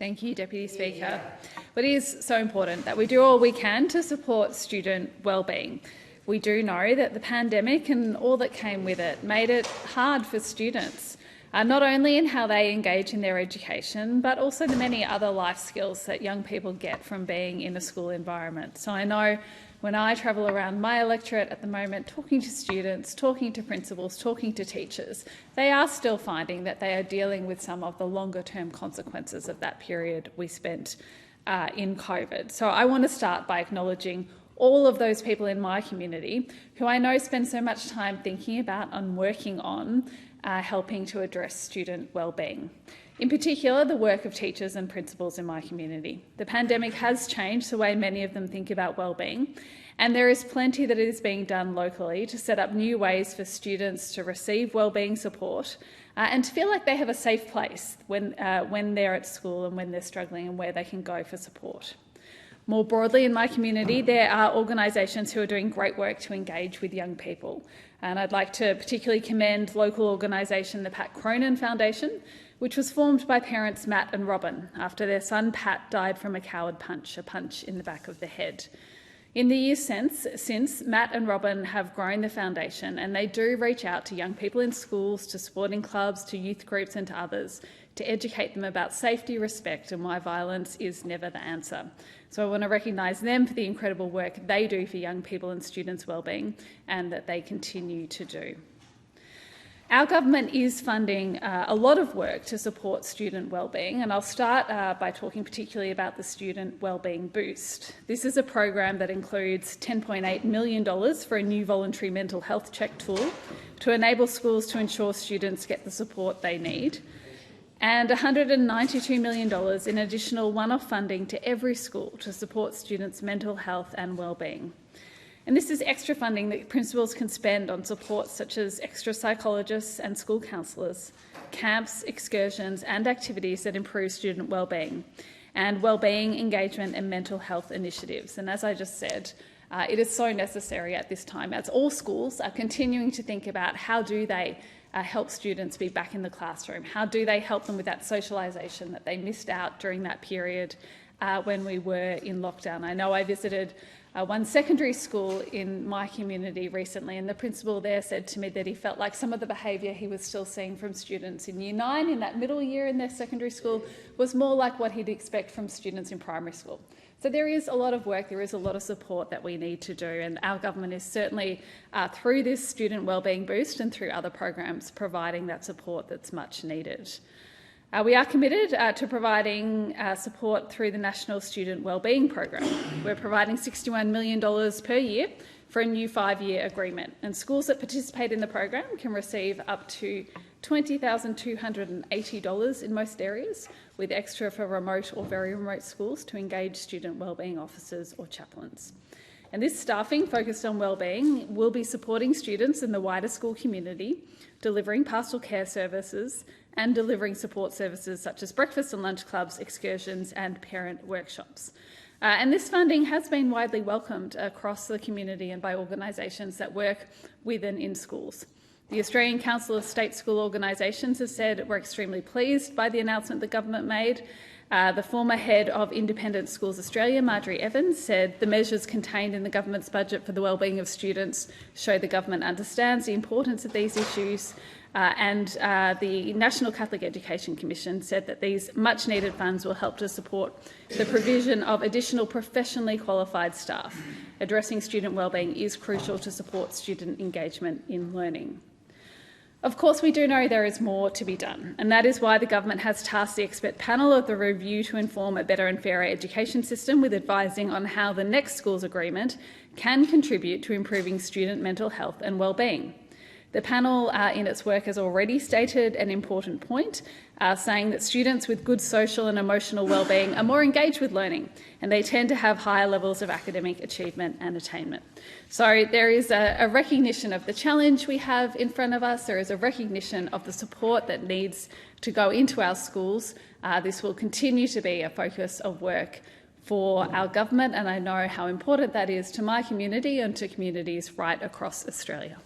Thank you, Deputy Speaker. But it is so important that we do all we can to support student wellbeing. We do know that the pandemic and all that came with it made it hard for students, not only in how they engage in their education, but also the many other life skills that young people get from being in a school environment. So I know when I travel around my electorate at the moment, talking to students, talking to principals, talking to teachers, they are still finding that they are dealing with some of the longer-term consequences of that period we spent in COVID. So I want to start by acknowledging all of those people in my community who I know spend so much time thinking about and working on helping to address student wellbeing. In particular, the work of teachers and principals in my community. The pandemic has changed the way many of them think about wellbeing, and there is plenty that is being done locally to set up new ways for students to receive wellbeing support and to feel like they have a safe place when they're at school and when they're struggling, and where they can go for support. More broadly in my community, there are organisations who are doing great work to engage with young people. And I'd like to particularly commend local organisation, the Pat Cronin Foundation, which was formed by parents Matt and Robin after their son Pat died from a coward punch, a punch in the back of the head. In the years since, Matt and Robin have grown the foundation, and they do reach out to young people in schools, to sporting clubs, to youth groups and to others to educate them about safety, respect and why violence is never the answer. So I want to recognise them for the incredible work they do for young people and students' wellbeing, and that they continue to do. Our government is funding a lot of work to support student wellbeing, and I'll start by talking particularly about the Student Wellbeing Boost. This is a program that includes $10.8 million for a new voluntary mental health check tool to enable schools to ensure students get the support they need, and $192 million in additional one-off funding to every school to support students' mental health and wellbeing. And this is extra funding that principals can spend on supports such as extra psychologists and school counsellors, camps, excursions and activities that improve student wellbeing, and wellbeing, engagement and mental health initiatives. And as I just said, it is so necessary at this time, as all schools are continuing to think about how do they help students be back in the classroom, how do they help them with that socialisation that they missed out during that period when we were in lockdown. I know I visited one secondary school in my community recently, and the principal there said to me that he felt like some of the behaviour he was still seeing from students in Year 9, in that middle year in their secondary school, was more like what he'd expect from students in primary school. So there is a lot of work, there is a lot of support that we need to do, and our government is certainly, through this Student Wellbeing Boost and through other programs, providing that support that's much needed. We are committed to providing support through the National Student Wellbeing Program. We're providing $61 million per year for a new 5-year agreement, and schools that participate in the program can receive up to $20,280 in most areas, with extra for remote or very remote schools to engage student wellbeing officers or chaplains. And this staffing focused on wellbeing will be supporting students in the wider school community, delivering pastoral care services and delivering support services such as breakfast and lunch clubs, excursions and parent workshops. And this funding has been widely welcomed across the community and by organisations that work with and in schools. The Australian Council of State School Organisations has said we're extremely pleased by the announcement the government made. The former head of Independent Schools Australia, Marjorie Evans, said the measures contained in the government's budget for the wellbeing of students show the government understands the importance of these issues, and the National Catholic Education Commission said that these much-needed funds will help to support the provision of additional professionally qualified staff. Addressing student wellbeing is crucial to support student engagement in learning. Of course, we do know there is more to be done, and that is why the government has tasked the expert panel of the review to inform a better and fairer education system with advising on how the next schools agreement can contribute to improving student mental health and wellbeing. The panel, in its work, has already stated an important point, saying that students with good social and emotional wellbeing are more engaged with learning, and they tend to have higher levels of academic achievement and attainment. So there is a recognition of the challenge we have in front of us. There is a recognition of the support that needs to go into our schools. This will continue to be a focus of work for our government, and I know how important that is to my community and to communities right across Australia.